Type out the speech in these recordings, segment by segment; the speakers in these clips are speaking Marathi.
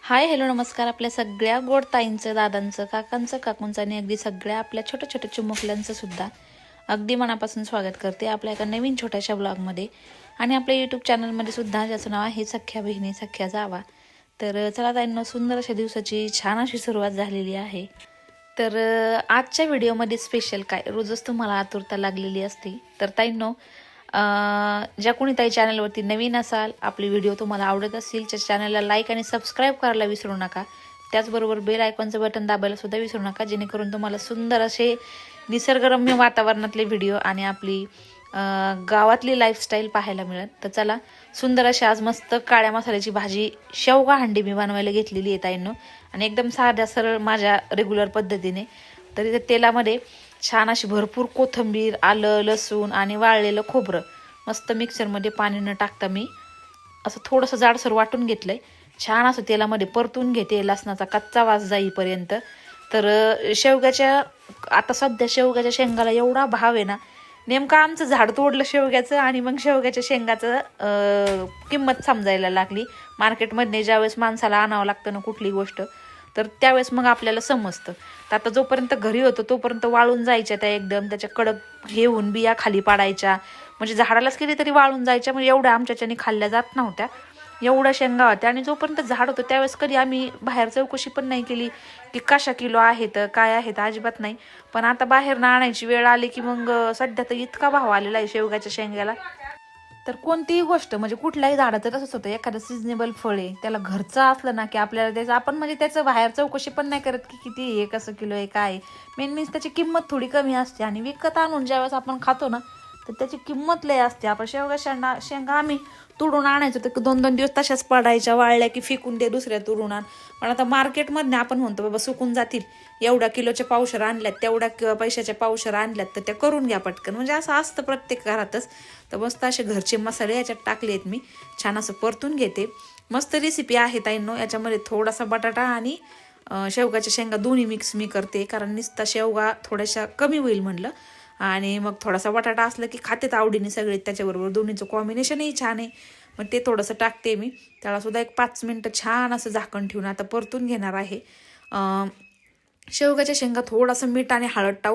हाय हॅलो नमस्कार. आपल्या सगळ्या गोड ताईंचं, दादांचं, काकांचं, काकूंचं आणि अगदी सगळ्या आपल्या छोट्या छोट्या चिमुकल्यांचं सुद्धा अगदी मनापासून स्वागत करते आपल्या एका नवीन छोट्याशा ब्लॉगमध्ये आणि आपल्या यूट्यूब चॅनलमध्ये सुद्धा, ज्याचं नाव आहे सख्या बहिणी सख्या जावा. तर चला ताईंनो, सुंदर अशा दिवसाची छान अशी सुरुवात झालेली आहे. तर आजच्या व्हिडिओमध्ये स्पेशल काय, रोजच तुम्हाला आतुरता लागलेली असते. तर ताईंनो, ज्या कोणी ताई चॅनलवरती नवीन असाल, आपले व्हिडिओ तुम्हाला आवडत असतील, त्या चॅनलला लाईक आणि सबस्क्राईब करायला विसरू नका. त्याचबरोबर बेल आयकॉनचं बटन दाबायला सुद्धा विसरू नका, जेणेकरून तुम्हाला सुंदर असे निसर्गरम्य वातावरणातले व्हिडिओ आणि आपली गावातली लाईफस्टाईल पाहायला मिळेल. तर चला, सुंदर अशी आज मस्त काळ्या मसाल्याची भाजी शेवगा हंडी मी बनवायला घेतलेली आहे ताईंनो, आणि एकदम साध्या सरळ माझ्या रेग्युलर पद्धतीने. तरी त्या तेलामध्ये छान अशी भरपूर कोथिंबीर, आलं, लसूण आणि वाळलेलं खोबरं मस्त मिक्सरमध्ये पाणी न टाकता मी असं थोडंसं जाडसर वाटून घेतलंय. छान असं तेलामध्ये परतून घेते, लसणाचा कच्चा वास जाईपर्यंत. तर शेवग्याच्या, आता सध्या शेवग्याच्या शेंगाला एवढा भाव आहे ना, नेमकं आमचं झाड तोडलं शेवग्याचं आणि मग शेवग्याच्या शेंगाचं किंमत समजायला लागली. मार्केटमध्ये ज्यावेळेस माणसाला आणावं लागतं ना कुठली गोष्ट, तर त्यावेळेस मग आपल्याला समजतं. तर आता जोपर्यंत घरी होतो तोपर्यंत वाळून जायच्या त्या, एकदम त्याच्या कडक हे होऊन बिया खाली पाडायच्या, म्हणजे झाडालाच किती तरी वाळून जायच्या. म्हणजे एवढ्या आमच्याच्याने खाल्ल्या जात नव्हत्या, एवढ्या शेंगा होत्या. आणि जोपर्यंत झाड होतं त्यावेळेस कधी आम्ही बाहेर चौकशी पण नाही केली की कशा किलो आहेत काय आहेत, अजिबात नाही. पण आता बाहेर ना आणायची वेळ आली की मग सध्या तर इतका भाव आलेला आहे शेवग्याच्या शेंग्याला. तर कोणतीही गोष्ट, म्हणजे कुठल्याही झाडाचं तसंच होतं, एखादं सिजनेबल फळ आहे त्याला घरचं असलं ना की आपल्याला त्याचं, आपण म्हणजे त्याचं बाहेर चौकशी पण नाही करत की किती आहे, कसं किलो आहे, काय आहे. मेन मीन्स त्याची किंमत थोडी कमी असते. आणि विकत आणून ज्यावेळेस आपण खातो ना, तर त्याची किंमत लय असते. आपण शेंगा आम्ही तुडून आणायचो तर 2-2 दिवस तशाच पडायच्या, वाळल्या की फेकून दे, दुसऱ्या तुडून आण. पण आता मार्केटमध्ये आपण म्हणतो बाबा सुकून जातील, एवढ्या किलोच्या पावशर आणल्यात, तेवढ्या पैशाच्या पावशर आणल्यात, तर त्या करून घ्या पटकन. म्हणजे असं असतं प्रत्येक घरातच. तर मस्त असे घरचे मसाले याच्यात टाकले आहेत मी, छान असं परतून घेते. मस्त रेसिपी आहे ताईंनो. याच्यामध्ये थोडासा बटाटा आणि शेवगाच्या शेंगा दोन्ही मिक्स मी करते, कारण नुसता शेवगा थोड्याशा कमी होईल म्हणलं. आणि मग थोडासा बटाटा असला की खातेत आवडीने सगळे, त्याच्याबरोबर दोन्हीचं कॉम्बिनेशनही छान आहे. मग ते थोडंसं टाकते मी. त्यालासुद्धा एक 5 मिनटं छान असं झाकण ठेवून आता परतून घेणार आहे. शेवगाच्या शेंगा थोडंसं मीठ आणि हळद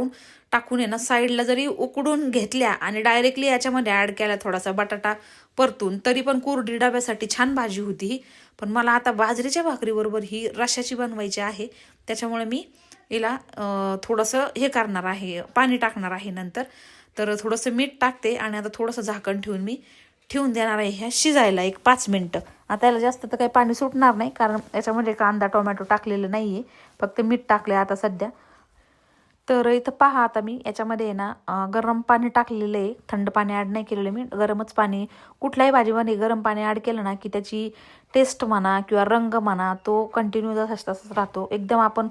टाकून आहे ना साईडला जरी उकडून घेतल्या आणि डायरेक्टली याच्यामध्ये ॲड केला थोडासा बटाटा परतून, तरी पण कोरडी डब्यासाठी छान भाजी होती ही. पण मला आता बाजरीच्या भाकरीबरोबर ही रश्याची बनवायची आहे, त्याच्यामुळे मी हिला थोडंसं हे करणार आहे, पाणी टाकणार आहे नंतर. तर थोडंसं मीठ टाकते आणि आता थोडंसं झाकण ठेवून मी ठेवून देणार आहे ह्या शिजायला 1-5 मिनटं. आता याला जास्त तर काही पाणी सुटणार नाही, कारण याच्यामध्ये कांदा टोमॅटो टाकलेलं नाही आहे, फक्त मीठ टाकलं आहे आता सध्या. तर इथं पहा, आता मी याच्यामध्ये आहे ना गरम पाणी टाकलेलं आहे, थंड पाणी ॲड नाही केलेलं मी, गरमच पाणी. कुठल्याही भाजीमध्ये गरम पाणी ॲड केलं ना की त्याची टेस्ट म्हणा किंवा रंग म्हणा, तो कंटिन्यू तसाच राहतो. एकदम आपण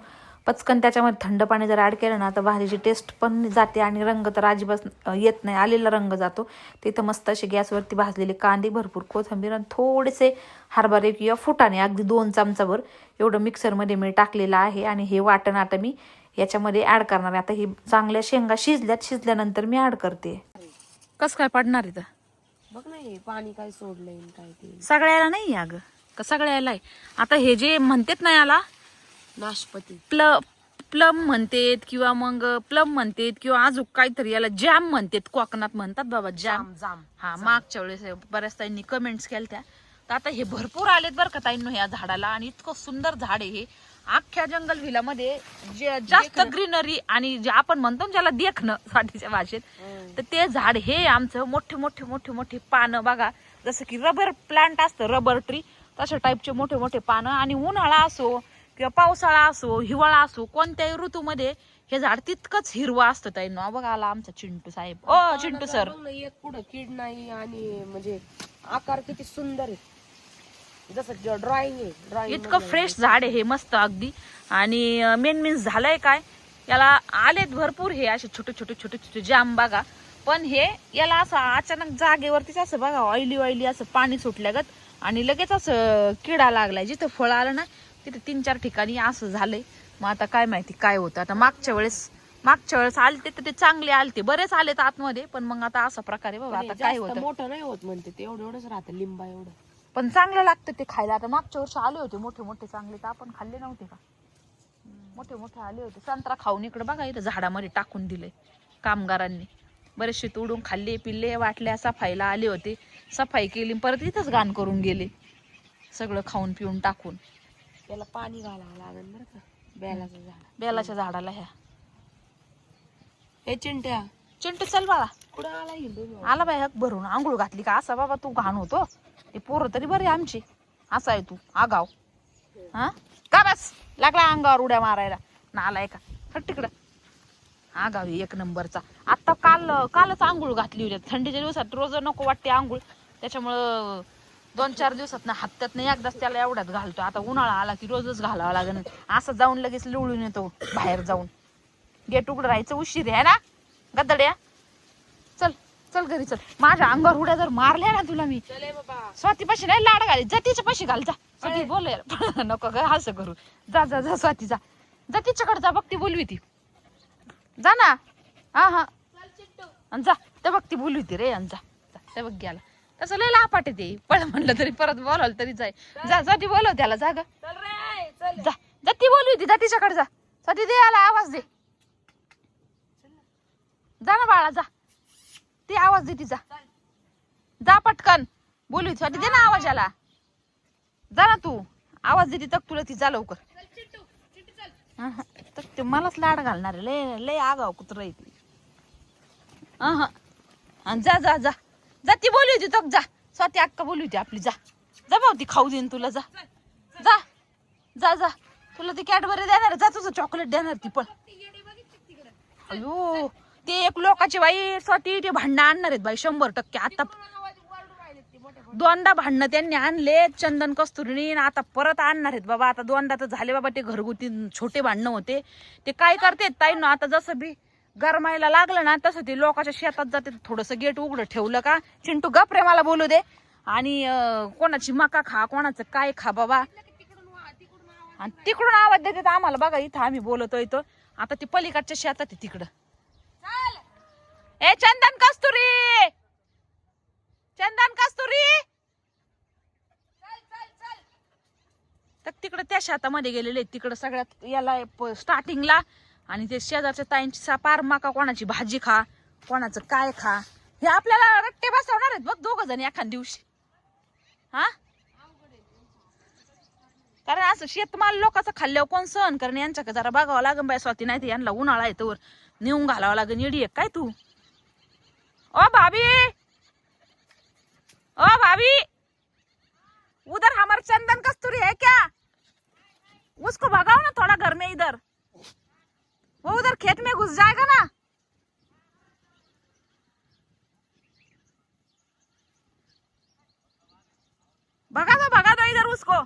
पचकन त्याच्यामध्ये थंड पाणी जर ॲड केलं ना तर भाजीची टेस्ट पण जाते आणि रंग तर अजिबात येत नाही, आलेला रंग जातो. तिथं मस्त असे गॅसवरती भाजलेले कांदे, भरपूर कोथिंबीर आणि थोडेसे हरभरे किंवा फुटाणे, अगदी 2 चमचाभर एवढं मिक्सरमध्ये मी टाकलेलं आहे. आणि हे वाटण आता मी याच्यामध्ये ॲड करणार आहे. आता ही चांगल्या शेंगा शिजल्यानंतर मी ॲड करते. कसं काय पडणार आहे तर बघ नाही पाणी काय सोडलंय काय ते सगळ्याला नाही अगं, का सगळ्याला आहे. आता हे जे म्हणतात ना याला नाशपती प्लम म्हणतात किंवा मग प्लम म्हणतात किंवा अजून काहीतरी, याला जॅम म्हणतात, कोकणात म्हणतात बाबा जॅम. जाम हा, मागच्या वेळेस बऱ्याच ताईंनी कमेंट्स केल्या. तर आता हे भरपूर आलेत बरं का ताईंनो ह्या झाडाला, आणि इतकं सुंदर झाड आहे हे. अख्ख्या जंगल व्हिलामध्ये जे जास्त ग्रीनरी आणि जे आपण म्हणतो ना ज्याला देखणं साठीच्या भाषेत, तर ते झाड हे आमचं. मोठे मोठे मोठे मोठे पानं बघा, जसं की रबर प्लांट असतं, रबर ट्री, तशा टाईपचे मोठे मोठे पानं. आणि उन्हाळा असो किंवा पावसाळा असो, हिवाळा असो, कोणत्याही ऋतूमध्ये हे झाड तितकंच हिरवं असतं ताईंनो. बघा आला आमचा चिंटू साहेब. ओ चिंटू सर, एक पुढं कीड नाही आणि म्हणजे आकार किती सुंदर आहे, जसं ड्रॉइंग आहे. ड्रॉइंग इतकं फ्रेश झाड आहे हे, मस्त अगदी. आणि मेन मीन्स झालंय काय, याला आलेत भरपूर हे असे छोटे छोटे छोटे छोटे जाम बघा. पण हे याला असं अचानक जागेवरतीच असं बघा ऑइली असं पाणी सुटल्यागत आणि लगेच असं किडा लागलाय. जिथं फळ आलं ना तिथे 3-4 ठिकाणी असं झालंय. मग आता काय माहिती काय होतं. आता मागच्या वेळेस आलते तर ते चांगले आलते, बरेच आलेत आतमध्ये. पण मग आता असा प्रकारे बाबा आता काय होतं. मोठं नाही होत म्हणते ते, एवढंच राहतं लिंबा एवढं. पण चांगलं लागतं ते खायला. आता मागच्या वर्षी आले होते मोठे मोठे चांगले, तर आपण खाल्ले नव्हते का? मोठे मोठे आले होते. संत्रा खाऊन इकडे बघा इथं झाडामध्ये टाकून दिले कामगारांनी. बरेचसे तोडून खाल्ले पिल्ले वाटल्या. सफाईला आले होते, सफाई केली, परत इथंच घाण करून गेले सगळं खाऊन पिऊन टाकून. त्याला पाणी घालावं लागेल बरं का, बेलाचं झाड. बेलाच्या झाडाला ह्या. हे चिंट्या चिंटू चल बाळा. कुठं आला हिंदू? आला बाई हक भरून. आंघोळ घातली का असा बाबा तू घाण होतो. ते पोरं तरी बरे आमची. असा आहे तू आगाव. हा का बस लागला अंगावर उड्या मारायला नाला एका. हट तिकडं. आगाव एक नंबरचा. आता कालच आंघोळ घातली होती. थंडीच्या दिवसात रोज नको वाटते आंघोळ, त्याच्यामुळं 2-4 दिवसात ना हप्त्यात नाही एकदाच त्याला एवढ्यात घालतो. आता उन्हाळा आला की रोजच घालावं लागेल. असं जाऊन लगेच लिवळून येतो बाहेर जाऊन. गेट उघडं राहायचं उशीर आहे ना गद्दड्या. चल चल घरी चल. माझ्या अंगावर उड्या जर मारल्या ना तुला मी चले बाबा. स्वातीपाशी नाही लाड घाली, जतीच्या पाशी घाल जा. स्वाती बोल नको ग असं करू. जा जा जा स्वाती जा. जा तिच्याकडे जा, बघती बोलवी ती. जा ना. हा हा आणि जा. ते बघ ती बोलवी ती रे. आणि जा ते बघ गेला. तसं लय लापाटे ते पळ म्हणलं तरी परत बोलावलं तरी जाय. जा जा ती बोलव त्याला. जा ग चल रे चल. जा. जा ती बोलवी ती. जा तिच्याकडे जा. स्वाती दे याला आवाज दे. जा ना बाळा जा. ती आवाज दे तिचा. जा पटकन बोलू स्वाती दे ना आवाज याला. जा ना तू आवाज देते तर तुला ती. जा लवकर. तर ते मलाच लाड घालणार आहे. लय लय आगाव कुत्र आहे ती. आणि जा जा जा जा. ती बोलू होती तर जा. स्वाती अक्का बोलू होती आपली. जा जा भाऊ ती खाऊ देईन तुला. जा जा जा जा. तुला ती कॅडबरी देणार. जा तुझं चॉकलेट देणार ती. पण अयो ते एक लोकाची बाई स्वाती ते भांडणं आणणार आहेत बाई 100%. आता 2दा भांडणं त्यांनी आणले चंदन कस्तुरीने. आता परत आणणार आहेत बाबा. आता 2दा तर झाले बाबा. ते घरगुती छोटे भांडणं होते. ते काय करते ताई ना, आता जसं बी गरमायला लागलं ना तसं ते लोकांच्या शेतात जाते. थोडंसं गेट उघडं ठेवलं का चिंटू गप रे मला बोलू दे. आणि कोणाची मका खा कोणाचं काय खा बाबा. आणि तिकडून आवाज देतात आम्हाला. बघा इथं आम्ही बोलतोय इथं. आता ती पलीकडच्या शेतात आहे तिकडं. ए चंदन कस्तुरी, चंदन कस्तुरी तर तिकडं त्या शेतामध्ये गेलेले तिकडं सगळ्यात याला स्टार्टिंगला. आणि ते शेजारच्या ताईंची पार मका कोणाची भाजी खा कोणाचं काय खा. हे आपल्याला रट्टे बसवणार आहेत बघ 2 जण एखाद दिवशी. हा कारण असं शेतमाल लोकांचं खाल्ल्यावर कोण सहन कारण यांच्याकडे जरा बघावं लागेल बाय स्वाती. नाही तर यांना उन्हाळा आहे तर नेऊन घालावं लागेल. येडी आहे काय तू. ओ भाभी, ओ भाभी, उधर हमारा चंदन कस्तूरी है क्या? उसको भगाओ ना थोड़ा घर में इधर. वो उधर खेत में घुस जाएगा ना. भगा दो इधर उसको.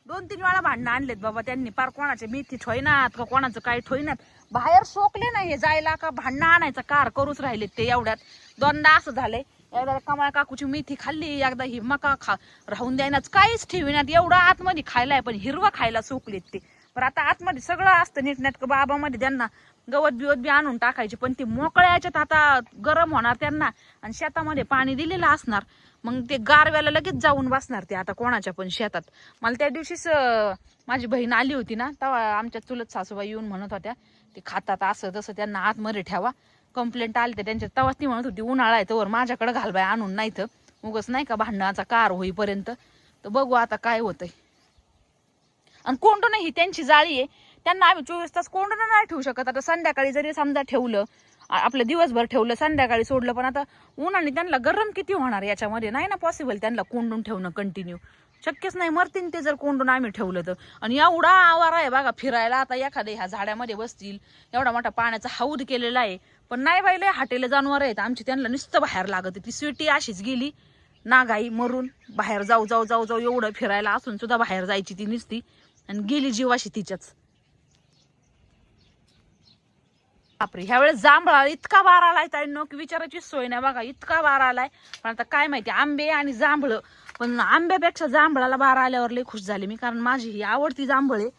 2-3 वेळा भांडणं आणलेत बाबा त्यांनी. पार कोणाचे मेथी ठोयनात का कोणाचं काय ठोयनात. बाहेर सोकले नाही हे जायला का भांडणं आणायचं कार करूच राहिलेत ते एवढ्यात. 2दा असं झालंय. एकदा कमळ काकूची मेथी खाल्ली, एकदा ही मका राहून द्यायनाच काहीच ठेविनात. एवढं आतमध्ये खायलाय पण हिरवा खायला सोकलेत ते. पण आता आतमध्ये सगळं असतं नीटनेटकं बाबामध्ये. त्यांना गवत बिवत बी आणून टाकायचे पण ते मोकळ्या याच्यात आता गरम होणार त्यांना. आणि शेतामध्ये पाणी दिलेलं असणार मग ते गारव्याला लगेच जाऊन बसणार ते आता कोणाच्या पण शेतात. मला त्या दिवशीच माझी बहीण आली होती ना तेव्हा आमच्या चुलत सासूबाई येऊन म्हणत होत्या ते खातात असं तसं त्यांना आतमध्ये ठेवा. कंप्लेंट आली तर त्यांच्या तेव्हाच ती म्हणत होती उन्हाळा आहे तर माझ्याकडे घालबाय आणून. नाही तर उगच नाही का भांडणाचा कार होईपर्यंत. तर बघू आता काय होतंय. आणि कोंडून ही त्यांची जाळी आहे. त्यांना आम्ही 24 तास कोंडून नाही ठेवू शकत. आता संध्याकाळी जरी समजा ठेवलं आपलं दिवसभर ठेवलं संध्याकाळी सोडलं पण आता उन्हाने त्यांना गरम किती होणार याच्यामध्ये. नाही ना पॉसिबल त्यांना कोंडून ठेवणं कंटिन्यू. शक्यच नाही. मरतीन ते जर कोंडून आम्ही ठेवलं तर. आणि एवढा आवारा आहे बघा फिरायला. आता एखाद्या ह्या झाड्यामध्ये बसतील. एवढा मोठा पाण्याचा हौद केलेला आहे पण नाही बाई लय हाटेले जनावर आहेत आमची. त्यांना नुसतं बाहेर लागत. ती स्वीटी अशीच गेली नागाई मरून. बाहेर जाऊ जाऊ जाऊ जाऊ एवढं फिरायला असून सुद्धा बाहेर जायची ती नुसती आणि गेली जीवाशी तिच्याच. बापरे ह्यावेळेस जांभळा इतका बार आलाय ताईंनो की विचारायची सोय नाही बघा. इतका बार आलाय. पण आता काय माहिती आंबे आणि जांभळ. पण आंब्यापेक्षा जांभळाला बार आल्यावर लय खुश झाले मी. कारण माझी ही आवडती जांभळे.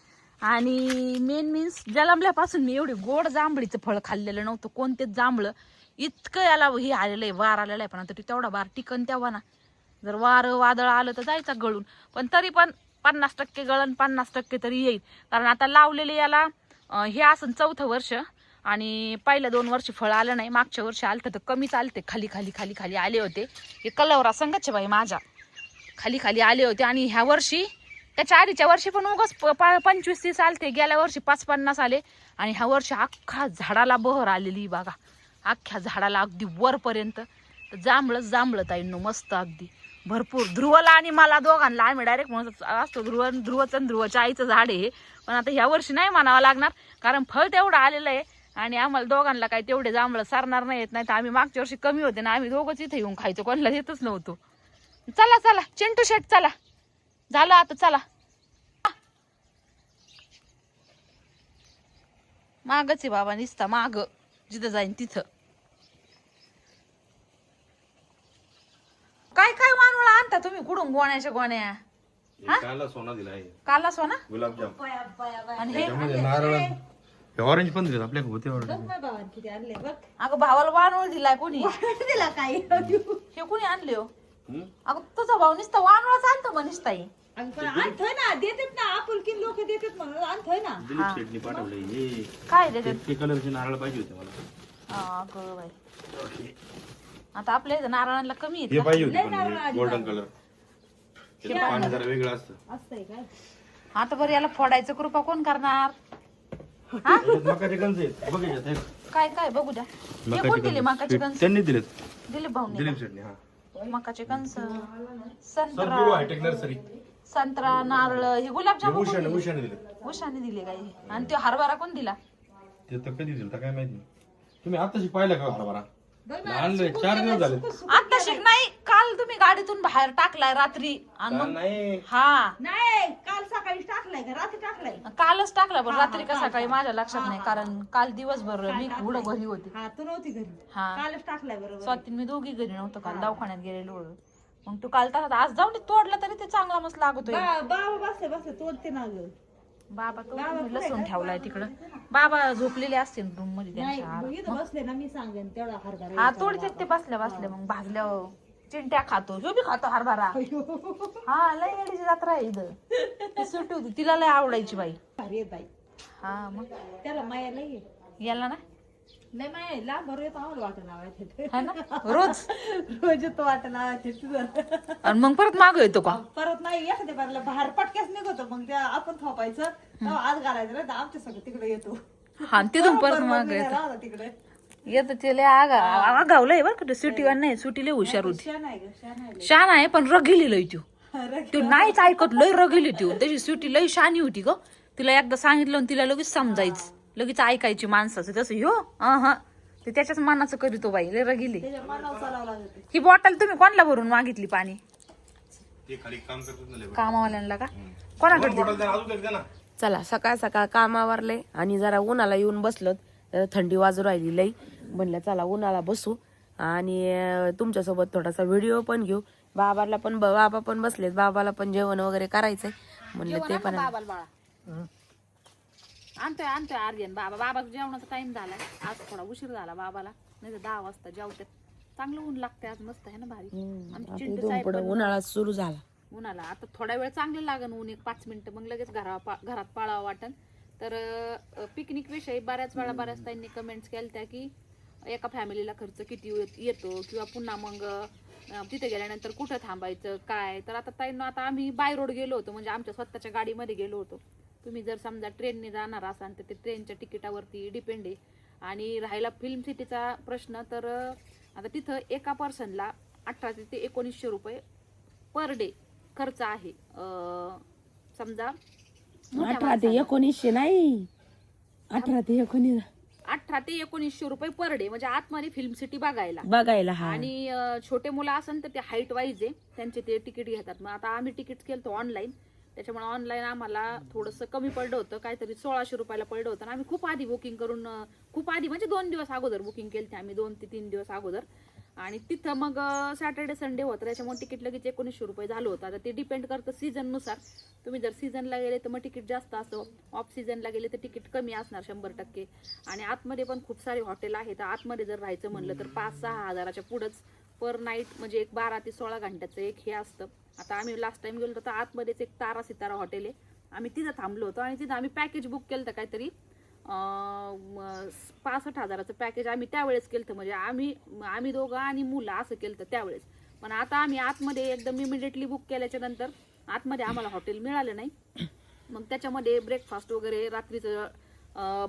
आणि मेन मीन्स जन्मल्यापासून मी एवढी गोड जांभळीचं फळ खाल्लेलं नव्हतं कोणतेच जांभळं. इतकं याला हे आलेलं आहे बार आलेलं आहे. पण आता ते तेवढा बार टिकन तेव्हा ना. जर वारं वादळ आलं तर जायचा गळून, पण तरी पण 50% गळण, 50% तरी येईल. कारण आता लावलेले याला हे असं 4थं वर्ष आणि पहिल्या 2 वर्षी फळ आलं नाही. मागच्या वर्षी आलं तर कमीच आलते, खाली खाली खाली खाली आले होते. हे कलवरा संघाचे बाई माझ्या खाली खाली आले होते. आणि ह्या वर्षी त्याच्या आधीच्या वर्षी पण उगाच 25-30 आलते, गेल्या वर्षी 5-50 आले. आणि ह्या वर्षी अख्खा झाडाला बहर आलेली बघा, अख्ख्या झाडाला अगदी वरपर्यंत. जांभळच जांभळं ताईंनो, मस्त अगदी भरपूर. ध्रुवला आणि मला दोघांना आम्ही डायरेक्ट म्हणत असतो ध्रुवचं आणि ध्रुवच्या आईचं झाड आहे. पण आता ह्या वर्षी नाही म्हणावं लागणार, कारण फळ तेवढं आलेलं आहे. आणि आम्हाला दोघांना काही तेवढे जांभळं सारणार नाही येत. नाही तर आम्ही मागच्या वर्षी कमी होते ना, आम्ही दोघंच इथे येऊन खायचो, कोणाला येतच नव्हतो. चला चला चिंटू शेट, चला झालं आता, चला. मागच आहे बाबा, निसता माग, जिथं जाईन तिथं. काय काय मानवळा आणता तुम्ही कुठून, गोण्याच्या गोण्या? काला सोना दिलाय, काला सोना गुलाबजाम आणि हे नारळ, ऑरेंज पण दिले आपल्या होते. अगं भावाला वानवळ दिलाय कोणी? दिला काय हे कोणी आणले हो? अगं तुझा भाऊ निसता वानवळच आणतो मग निसताई. आणतोय ना, देतात ना, आपुलकी लोक देतात म्हणून आणतोय ना. दिलीप शेटनी पाठवलंय हे. काय देतात? ते कलरचे नारळ पाहिजे होते मला. अगं बाई, आता आपल्या इथं नारळांना कमी हे आहेत पाहिजे होते पण गोल्डन कलर, ते पाणी जरा वेगळं असतं. असतंय काय का? आता बरं याला फोडायचं कृपा कोण करणार? याच्यात मकाचे कणस आहेत बघ, याच्यात हे काय काय बघू द्या. हे कोण दिले मकाचे कणस? त्यांनी दिलेत, दिलीप भाऊने दिलीप शेटनी. हा, मकाचे कणस, सब संत्रा, गुरु हायटेक नर्सरी, संत्रा, नारळ, हे गुलाबजाम उशाने दिले. उषाने दिले काय? आणि तो हरभरा कोण दिला? ते तर कधी दिलं काय माहित नाही. तुम्ही आताशी पाहिलं का हरभरा? आणलंय 4 दिवस झाले. आता शिक नाही, काल तुम्ही गाडीतून बाहेर टाकलाय रात्री आणि मग नाही, हा नाही, काल सकाळी टाकलाय का रात्री टाकलाय? कालच टाकला, पण रात्री का सकाळी माझ्या लक्षात नाही, कारण काल दिवसभर मी पुढं घरी होते. हा, तू नव्हती घरी, हा, कालच टाकलाय बरोबर. स्वाती मी दोघी घरी नव्हतो, काल दवाखान्यात गेलेलो होतो. मग तू काल तसा आज जाऊन तोडला तरी ते चांगला मस्त लागतोय. बाबा बसले बसले तोडते ना ग. बाबा तो लसूण ठेवलाय तिकडं, बाबा झोपलेले असतील रूम मध्ये नाही, त्यांच्या. इथं बसले ना, मी सांगेन तेवढा हरभरा. हा तोडतात ते बसल्या बसल्या, मग भाजल्या चिंट्या खातो, ह्यो बी खातो हरभरा. हा, लय येडीची जत्रा आहे इथं. ती सुट्टी होती, तिला लय आवडायची बाई. भारी आहे बाई, हा मग त्याला माया नाही याला ना, नाही माया लांब बरोबर येतो आम्हाला वाटत लावायचे. है ना, रोज रोज येतो वाटत लावायचे तुझं. आणि मग परत माग येतो का? परत नाही, एखाद्या बारला बाहेर पटक्याच निघतो, मग त्या आपण थापायचं तेव्हा आज घालायचं नाही तर आमच्या सगळं तिकडे येतो. हा, तिथून परत माग येतो. राहतो तिकडे. येतं ते लय आगावलंय बरं का, सुट्टीवर नाही, सुट्टी लय हुशार होती, शान आहे ग, शान आहे. शान आहे पण रगिली लय तो नाहीच ऐकत, लय रगिली ती त्याची सुट्टी लय शानी होती ग. तिला एकदा सांगितलं आणि तिला लगेच समजायचं, लगेच ऐकायची माणसाचं. तसं ह्यो हा ते त्याच्याच मनाचं करीतो बाई, लय रगिली. त्याच्या मनावर चालावं लागत. ही बॉटल तुम्ही कोणाला भरून मागितली पाणी? ते खाली काम करतात ना लेबर. कामावाल्यांना का कोणाकडे? बॉटल द्या, अजून एक द्या ना. चला सकाळ सकाळ कामावरले आणि जरा उन्हाला येऊन बसलो, तर थंडी वाजू राहिली लई. म्हणलं चला उन्हाला बसू आणि तुमच्यासोबत थोडासा व्हिडिओ पण घेऊ. बाबाला पण बाबा पण बसलेत, बाबाला पण जेवण वगैरे करायचंय म्हणलं ते पण. आणतोय आर्यन बाबा जेवणाचा टाइम झाला, आज थोडा उशीर झाला बाबाला, नाही तर 10 वाजता जेवतात. चांगलं ऊन लागतंय आज, मस्त आहे ना भारी. आमची चिंटू साहेब पण उन्हाळा सुरू झाला. उन्हाला आता थोडा वेळ चांगलं लागन ऊन, 1-5 मिनिटं, मग लगेच घरात पाळावं वाटन. तर पिकनिक विषयी बऱ्याच ताईंनी कमेंट्स केल्या की एका फॅमिलीला खर्च किती येतो, किंवा पुन्हा मग तिथे गेल्यानंतर कुठं थांबायचं काय. तर आता ताईंना, आता आम्ही बाय रोड गेलो होतो, म्हणजे आमच्या स्वतःच्या गाडीमध्ये गेलो होतो. तुम्ही जर समजा ट्रेनने जाणार असाल तर ते ट्रेनच्या तिकिटावरती डिपेंड आहे. आणि राहिला फिल्म सिटीचा प्रश्न, तर आता तिथं एका पर्सनला 1800 ते 1900 रुपये पर डे खर्च आहे. समजा 18 ते 1900 नाही, 18 ते 1900 रुपये पर डे, म्हणजे आतमध्ये फिल्म सिटी बघायला. हा. आणि छोटे मुलं असेल तर ते हाईट वाईज आहे, त्यांचे ते तिकीट घेतात. मग आता आम्ही तिकीट केलं ऑनलाईन, त्याच्यामुळे ऑनलाईन आम्हाला थोडंसं कमी पडलं होतं, काहीतरी 1600 रुपयाला पडलं होतं. आणि आम्ही खूप आधी बुकिंग करून, खूप आधी म्हणजे 2 दिवस अगोदर बुकिंग केली आम्ही, 2 ते 3 दिवस अगोदर. आणि तिथं मग सॅटर्डे संडे होतं, त्याच्यामुळे तिकीट लगेच 1900 रुपये झालं होतं. आता ते डिपेंड करतं सीझननुसार. तुम्ही जर सीझनला गेले तर मग तिकीट जास्त असतं, ऑफ सीझनला गेले तर तिकीट कमी असणार 100%. आणि आतमध्ये पण खूप सारे हॉटेल आहेत. आतमध्ये जर राहायचं म्हणलं तर 5-6 हजाराच्या पुढंच पर नाईट म्हणजे एक 12 ते 16 घंट्याचं एक हे असतं. आता आम्ही लास्ट टाइम गेलो तर आतमध्येच एक तारा सितारा हॉटेल आहे, आम्ही तिथं थांबलो होतो आणि तिथं आम्ही पॅकेज बुक केलं होतं काहीतरी 65,000चं पॅकेज आम्ही त्यावेळेस केलं होतं. म्हणजे आम्ही दोघं आणि मुलं असं केलं होतं त्यावेळेस. पण आता आम्ही आतमध्ये एकदम इमिडिएटली बुक केल्याच्या नंतर आतमध्ये आम्हाला हॉटेल मिळालं नाही. मग त्याच्यामध्ये ब्रेकफास्ट वगैरे रात्रीचं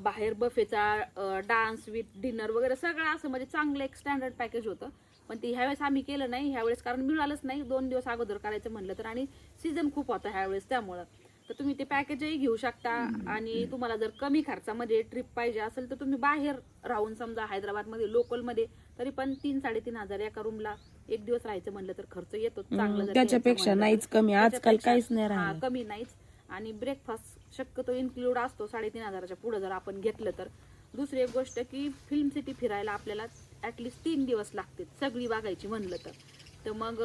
बाहेर बफेचा डान्स विथ डिनर वगैरे सगळं असं म्हणजे चांगलं एक स्टँडर्ड पॅकेज होतं. पण ते ह्यावेळेस आम्ही केलं नाही ह्यावेळेस, कारण मिळालंच नाही 2 दिवस अगोदर करायचं म्हणलं तर, आणि सीझन खूप होता ह्यावेळेस त्यामुळं. तर तुम्ही ते पॅकेजही घेऊ शकता. आणि तुम्हाला जर कमी खर्चामध्ये ट्रिप पाहिजे असेल तर तुम्ही बाहेर राहून समजा हैदराबादमध्ये लोकलमध्ये तरी पण 3-3.5 हजार एका रूमला एक दिवस राहायचं म्हणलं तर खर्च येतो चांगलं. जर त्याच्यापेक्षा घ्यायचं नाहीच म्हणलं तर. कमी, आजकाल त्याच्यापेक्षा- काहीच नाही हा, राहिलं. कमी नाहीच. आणि ब्रेकफास्ट शक्यतो इन्क्लूड असतो 3,500च्या पुढे जर आपण घेतलं तर. दुसरी एक गोष्ट की फिल्म सिटी फिरायला आपल्याला ऍटलिस्ट 3 दिवस लागतील सगळी बघायची म्हणलं तर. मग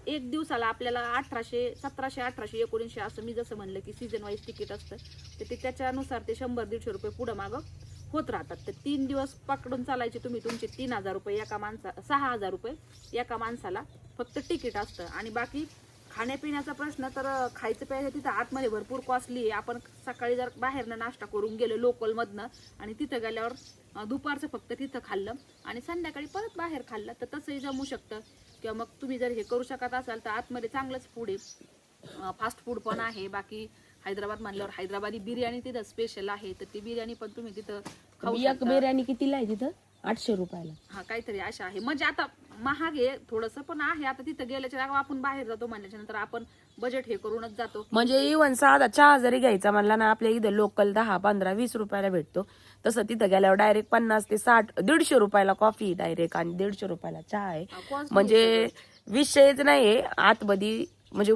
एक दिवसाला आपल्याला 1800, 1700, 1800, 1900 असं मी जसं म्हणलं की सीझन वाईज तिकीट असतं तर ते त्याच्यानुसार ते 100-150 रुपये पुढं मागं होत राहतात. तर 3 दिवस पकडून चालायचे तुम्ही, तुमचे 3,000 रुपये एका 6,000 रुपये एका माणसाला फक्त तिकीट असतं. आणि बाकी खाण्यापिण्याचा प्रश्न तर खायचं प्यायचं तिथं आतमध्ये भरपूर कॉस्टली आहे. आपण सकाळी जर बाहेरनं नाश्ता करून गेलो लोकलमधनं आणि तिथं गेल्यावर दुपारचं फक्त तिथं खाल्लं आणि संध्याकाळी परत बाहेर खाल्लं तर तसंही जमू शकतं. किंवा मग तुम्ही जर हे करू शकत असाल तर आतमध्ये चांगलंच फूड आहे, फास्ट फूड पण आहे. बाकी हैदराबाद म्हणल्यावर हैदराबादी बिर्याणी तिथं स्पेशल आहे, तर ती बिर्याणी पण तुम्ही तिथं खाऊ एक शकता. बिर्याणी कितीला आहे तिथं? 800 रुपयाला. हा, काहीतरी अशा आहे. म्हणजे आता महाग आहे थोडंसं पण आहे. आता तिथं गेल्याच्या जागा आपण बाहेर जातो म्हणल्याच्या नंतर आपण बजेट हे करूनच जातो. म्हणजे इव्हन साधा चहा जरी घ्यायचा म्हणला ना आपल्या इथं लोकल 10, 15, 20 रुपयाला भेटतो, तसं तिथं गेल्यावर डायरेक्ट 50 ते 60, 150 रुपयाला कॉफी डायरेक्ट आणि 150 रुपयाला चहा आहे. costly म्हणजे विषयच नाहीये आतमध्ये. म्हणजे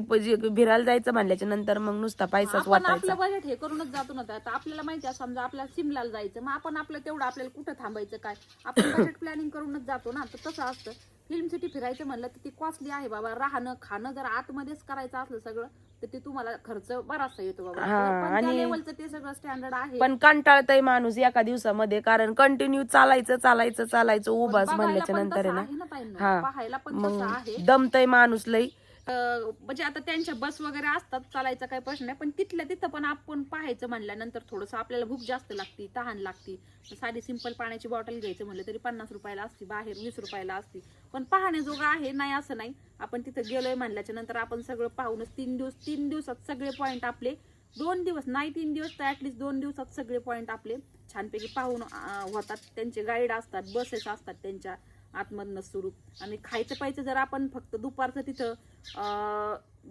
फिरायला जायचं म्हणल्याच्या नंतर मग नुसता पैसाच आपण वाटायचा. आपलं बजेट हे करूनच जातो ना. आता आपल्याला माहिती आहे समजा आपल्याला सिमलाला जायचं, मग आपण आपलं तेवढं आपल्याला कुठं थांबायचं काय आपण बजेट प्लॅनिंग करूनच जातो ना. तर तसं असतं. फिल्म सिटी फिरायचं म्हणलं तर ती कॉस्टली आहे बाबा. राहणं खाणं जर आतमध्येच करायचं असलं सगळं तर ते तुम्हाला खर्च बराचसा येतो बाबा. पण त्या लेवलचं ते सगळं स्टँडर्ड आहे. पण कंटाळतय माणूस एका दिवसामध्ये, कारण कंटिन्यू चालायचं उभाच म्हणल्याच्या नंतर आहे ना. पाहायला पण मग तसं आहे. दमतय माणूस लई. म्हणजे आता त्यांच्या बस वगैरे असतात, चालायचा काही प्रश्न नाही. पण तिथल्या तिथं पण आपण पाहायचं म्हणल्यानंतर थोडंसं आपल्याला भूक जास्त लागती, तहान लागती. साधी सिंपल पाण्याची बॉटल घ्यायचं म्हणलं तरी 50 रुपयाला असती, बाहेर 20 रुपयाला असती. पण पाहण्याजोगं आहे, नाही असं नाही. आपण तिथं गेलोय म्हणल्याच्या नंतर आपण सगळं पाहूनच 3 दिवसात सगळे पॉईंट आपले, 2 दिवस नाही 3 दिवस तर ऍटलीस्ट 2 दिवसात सगळे पॉईंट आपले छानपैकी पाहून होतात. त्यांचे गाईड असतात, बसेस असतात त्यांच्या आतमधनं सुरू. आणि खायचं प्यायचं जर आपण फक्त दुपारचं तिथं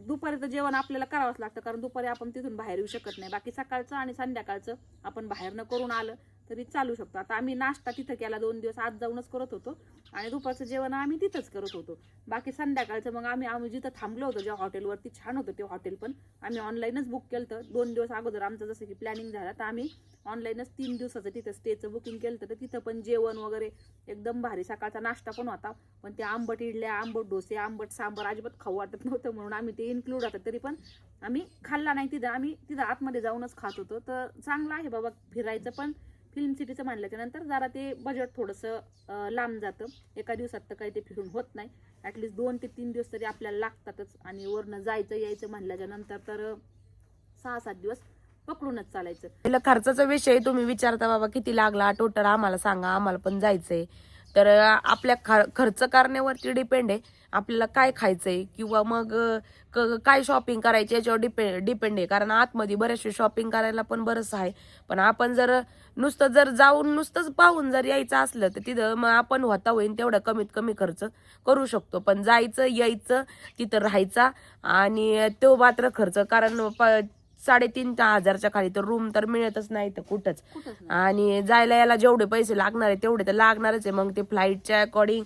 दुपारीचं जेवण आपल्याला करावंच लागतं, कारण दुपारी आपण तिथून बाहेर येऊ शकत नाही. बाकी सकाळचं आणि संध्याकाळचं आपण बाहेरनं करून आलं तरी चालू शकतो. आता आम्ही नाश्ता तिथं केला 2 दिवस आत जाऊनच करत होतो आणि दुपारचं जेवण आम्ही तिथंच करत होतो. बाकी संध्याकाळचं मग आम्ही जिथं थांबलो होतो ज्या हॉटेलवरती छान होतं ते हॉटेल पण आम्ही ऑनलाईनच बुक केलं होतं. 2 दिवस अगोदर आमचं जसं की प्लॅनिंग झालं तर आम्ही ऑनलाईनच 3 दिवसाचं तिथं स्टेचं बुकिंग केलं होतं. तिथं पण जेवण वगैरे एकदम भारी. सकाळचा नाश्ता पण होता, पण ते आंबट इडल्या, आंबट डोसे, आंबट सांबर अजिबात खाऊ वाटत नव्हतं म्हणून आम्ही ते इन्क्लूड होतं. तरी पण आम्ही खाल्ला नाही तिथं, आम्ही तिथं आतमध्ये जाऊनच खात होतो. तर चांगलं आहे बाबा फिरायचं. पण फिल्म सिटीचं म्हणल्याच्या नंतर जरा ते बजेट थोडंसं लांब जातं. एका दिवसात तर काही ते फिरून होत नाही. ॲटलिस्ट 2 ते 3 दिवस तरी आपल्याला लागतातच. आणि वरनं जायचं यायचं म्हणल्याच्या नंतर तर 6-7 दिवस पकडूनच चालायचं. खर्चाचा विषय तुम्ही विचारता बाबा किती लागला टोटल आम्हाला सांगा, आम्हाला पण जायचंय. तर आपल्या खर्च करण्यावरती डिपेंड आहे आपल्याला काय खायचंय किंवा मग काय शॉपिंग करायची याच्यावर डिपेंड आहे. कारण आतमध्ये बरेचसे शॉपिंग करायला पण बरंच आहे. पण आपण जर जाऊन नुसतंच पाहून जर यायचं असलं तर तिथं मग आपण होता होईन तेवढं कमीत कमी खर्च करू शकतो. पण जायचं यायचं तिथं राहायचा आणि तो मात्र खर्च, कारण 3,500च्या खाली तर रूम तर मिळतच नाही तर कुठंच. आणि जायला यायला जेवढे पैसे लागणार आहे तेवढे तर लागणारच आहे. मग ते फ्लाईटच्या अकॉर्डिंग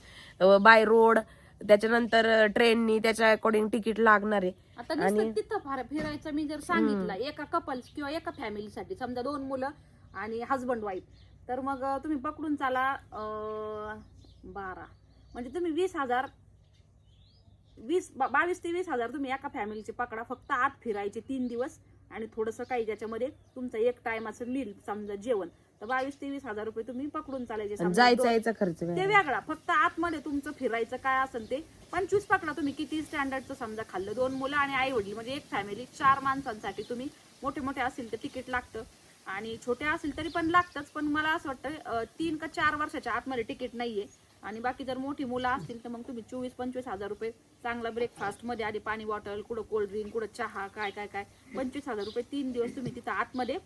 बाय रोड, त्याच्यानंतर ट्रेननी त्याच्या अकॉर्डिंग तिकीट लागणार आहे. आता नुसतं तिथं फिरायचं मी जर सांगितलं एका कपल्स किंवा एका फॅमिलीसाठी, समजा 2 मुलं आणि हजबंड वाईफ, तर मग तुम्ही पकडून चाला 12 म्हणजे तुम्ही 22 ते 20,000 तुम्ही एका फॅमिलीचे पकडा. फक्त आत फिरायचे 3 दिवस आणि थोडंसं काही ज्याच्यामध्ये तुमचं एक टायमाचं मील समजा जेवण तर 22-23 हजार रुपये तुम्ही पकडून चालायचे. समजा जायचा यायचा खर्च ते वेगळा. वेगळा. फक्त आतमध्ये तुमचं फिरायचं काय असेल ते 25 पकडा तुम्ही. किती स्टँडर्डचं समजा खाल्लं, 2 मुलं आणि आई वडील म्हणजे एक फॅमिली 4 माणसांसाठी तुम्ही मोठे मोठे असेल तर तिकीट लागतं आणि छोटे असेल तरी पण लागतंच. पण मला असं वाटतं 3 का 4 वर्षाच्या आतमध्ये तिकीट नाहीये. आणि बाकी जर मोठी मुलं असतील तर मग तुम्ही 24-25 हजार रुपये चांगला ब्रेकफास्ट मध्ये आधी पाणी बॉटल, कुठं कोल्ड्रिंक, कुठं चहा, काय काय काय 25 हजार रुपये 3 दिवस तुम्ही तिथं आतमध्ये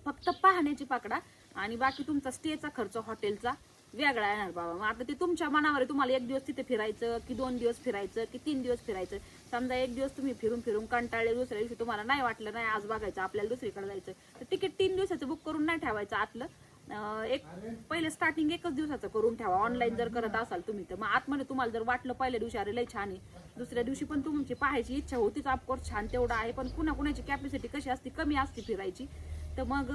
फक्त पाहण्याची पकडा. आणि बाकी तुमचा स्टेचा खर्च हॉटेलचा वेगळा येणार बाबा. मग आता ते तुमच्या मनावर आहे, तुम्हाला 1 दिवस तिथे फिरायचं की 2 दिवस फिरायचं की 3 दिवस फिरायचं. समजा 1 दिवस तुम्ही फिरून फिरून कंटाळले, दुसऱ्या दिवशी तुम्हाला नाही वाटलं नाही आज बघायचं आपल्याला दुसरीकडे जायचं, तर तिकीट 3 दिवसाचं बुक करून नाही ठेवायचं आतलं. एक पहिले स्टार्टिंग 1च दिवसाचं करून ठेवा. ऑनलाईन जर करत असाल तुम्ही तर मग आतमध्ये तुम्हाला जर वाटलं पहिल्या दिवशी अरे लय छान आहे, दुसऱ्या दिवशी पण तुमची पाहायची इच्छा होतीच, ऑफकोर्स छान तेवढं आहे, पण कुणाची कॅपॅसिटी कशी असते, कमी असते फिरायची, तर मग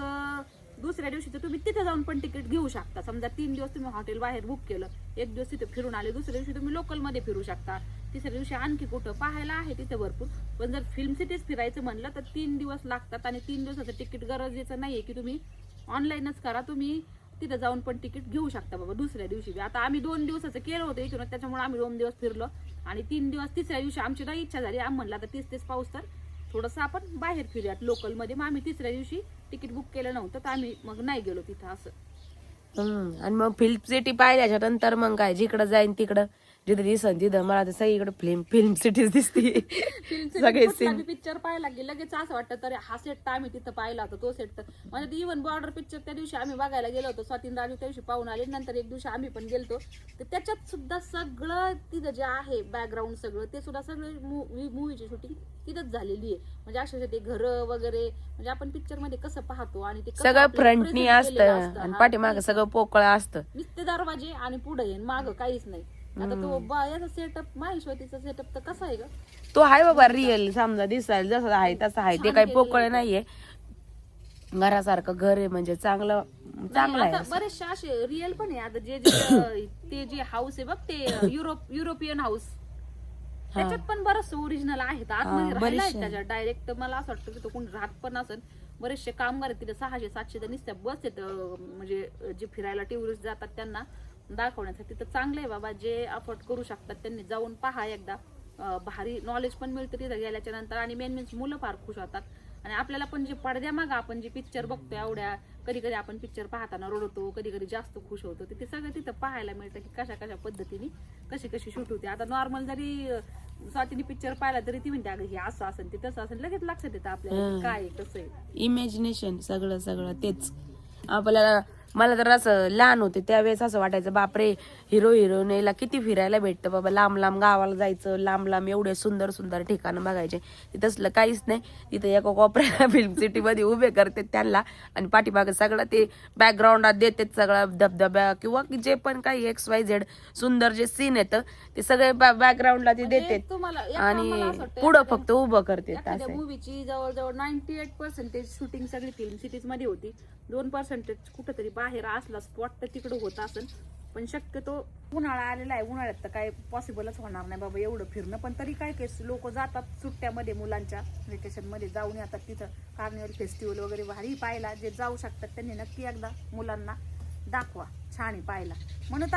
दुसऱ्या दिवशी तर तुम्ही तिथे जाऊन पण तिकीट घेऊ शकता. समजा 3 दिवस तुम्ही हॉटेल बाहेर बुक केलं, 1 दिवस तिथे फिरून आले, दुसऱ्या दिवशी तुम्ही लोकलमध्ये फिरू शकता, तिसऱ्या दिवशी आणखी कुठं पाहायला आहे तिथे भरपूर. पण जर फिल्म सिटीज फिरायचं म्हणलं तर 3 दिवस लागतात आणि 3 दिवसाचं तिकीट गरजेचं नाहीये की तुम्ही ऑनलाईनच करा, तुम्ही तिथे जाऊन पण तिकीट घेऊ शकता बाबा दुसऱ्या दिवशी. आता आम्ही 2 दिवसाचं केलं होतं इथून, त्याच्यामुळे आम्ही 2 दिवस फिरलो आणि 3 दिवस तिसऱ्या दिवशी आमची नाही इच्छा झाली, आम्ही म्हणलं आता तेच पाऊस तर थोडंसं आपण बाहेर फिरूयात लोकलमध्ये. मग आम्ही तिसऱ्या दिवशी तिकीट बुक केलं नव्हतं तर आम्ही मग नाही गेलो तिथं असं. आणि मग फिल्म सिटी पाहिल्याच्या नंतर मग काय जिकडं जाईन तिकडं जिथे दिसन तिथं मला तर सगळीकडे फिल्म सिटीज दिसते. सगळे सीन पिक्चर पाहायला की लगेच असं वाटतं तर हा सेट तर आम्ही तिथं पाहिला होता, तो सेट तर म्हणजे इव्हन बॉर्डर पिक्चर त्या दिवशी आम्ही बघायला गेलो होतो, स्वातीन राजू त्या दिवशी पाहून आले, नंतर एक दिवशी आम्ही पण गेलतो, तर त्याच्यात सुद्धा सगळं तिथं जे आहे बॅकग्राऊंड सगळं ते सुद्धा सगळं मूवीची शूटिंग तिथंच झालेली आहे. म्हणजे अक्षरशः ते घर वगैरे म्हणजे आपण पिक्चर मध्ये कसं पाहतो आणि ते कसं सगळं आपल्याला फ्रंटनी present असतं केलेलं असतं. आणि हा, पाठीमागं सगळं पोकळ असतं. नुसते दरवाजे आणि पुढे येईन मागं काहीच नाही. आता तो याचा सेटअप माहेश्वरीचा सेटअप तर कसा आहे ग, तो आहे बाबा रिअल, समजा दिसायला जसं आहे तसं आहे, ते काही पोकळ नाहीये, घरासारखं घर आहे म्हणजे चांगलं आहे. आता बरेचसे असे रिअल पण आहे. आता जे ते जे हाऊस आहे बघ ते युरोपियन हाऊस, त्याच्यात पण बरंच ओरिजिनल आहेत आतमध्ये राहिला आहे त्याच्यात डायरेक्ट. मला असं वाटतं की तो कोण राहत पण असेल, बरेचसे कामगार आहेत तिथे 600-700 तर नुसत्या बस आहेत म्हणजे जे फिरायला टुरिस्ट जातात त्यांना दाखवण्यासाठी. तर चांगलं आहे बाबा, जे अफोर्ड करू शकतात त्यांनी जाऊन पहा एकदा, भारी नॉलेज पण मिळतं तिथं गेल्याच्या नंतर. आणि मेन मीन्स मुलं फार खुश होतात आणि आपल्याला पण जे पडद्यामागं आपण जे पिक्चर बघतो एवढ्या, कधी कधी आपण पिक्चर पाहताना रडतो, कधी कधी जास्त खुश होतो, ते सगळं तिथं पाहायला मिळतं की कशा पद्धतीने कशी शूट होते. आता नॉर्मल जरी स्वातीने पिक्चर पाहिला तरी ती म्हणते अगं हे असं असेल ते तसं असेल, लगेच लक्षात येतं आपल्याला काय कसं आहे. इमॅजिनेशन सगळं तेच आपल्याला. मला तर असं लहान होते त्यावेळेस असं वाटायचं बापरे हिरो हिरोईनला किती फिरायला भेटतं बाबा, लांब लांब गावाला जायचं, लांब लांब एवढे सुंदर सुंदर ठिकाणं बघायचे. तिथं काहीच नाही, तिथं एका कोपऱ्याला फिल्म सिटी मध्ये उभे करते त्यांना आणि पाठीमागे सगळं ते बॅकग्राऊंडात देते, सगळं धबधब्या किंवा जे पण काही XYZ सुंदर जे सीन येतं ते सगळे बॅकग्राऊंडला ते देते आणि पुढं फक्त उभं करते. एखाद्या मूवीची जवळजवळ 98% शूटिंग सगळी फिल्म सिटीज मध्ये होती, 2% कुठेतरी बाहेर असला स्पॉट तर तिकडे होत असेल. पण शक्यतो उन्हाळा आलेला आहे, उन्हाळ्यात तर काय पॉसिबलच होणार नाही बाबा एवढं फिरणं. पण तरी काय लोक जातात सुट्ट्यामध्ये, मुलांच्या व्हेकेशन मध्ये जाऊन येतात तिथं कार्निवल फेस्टिवल वगैरे भारी पाहायला. जे जाऊ शकतात त्यांनी नक्की एकदा मुलांना दाखवा, छान आहे पाहायला. म्हणून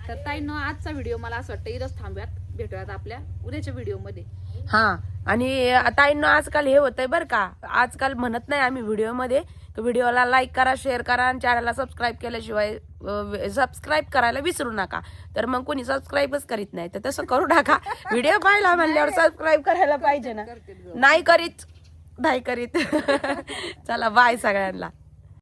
तर ताईनं आजचा व्हिडिओ मला असं वाटतं इथंच थांबूयात, भेटूयात आपल्या उद्याच्या व्हिडिओमध्ये. हा, आणि ताईंनो आजकाल हे होतंय बरं का, आजकाल म्हणत नाही आम्ही व्हिडिओमध्ये, व्हिडिओला लाईक करा, शेअर करा आणि चॅनलला सबस्क्राईब केल्याशिवाय सबस्क्राईब करायला विसरू नका. तर मग कोणी सबस्क्राईबच करीत नाही तर तसं करू टाका. व्हिडिओ पाहिला म्हणल्यावर सबस्क्राईब करायला पाहिजे ना, नाही करीत. चला बाय सगळ्यांना.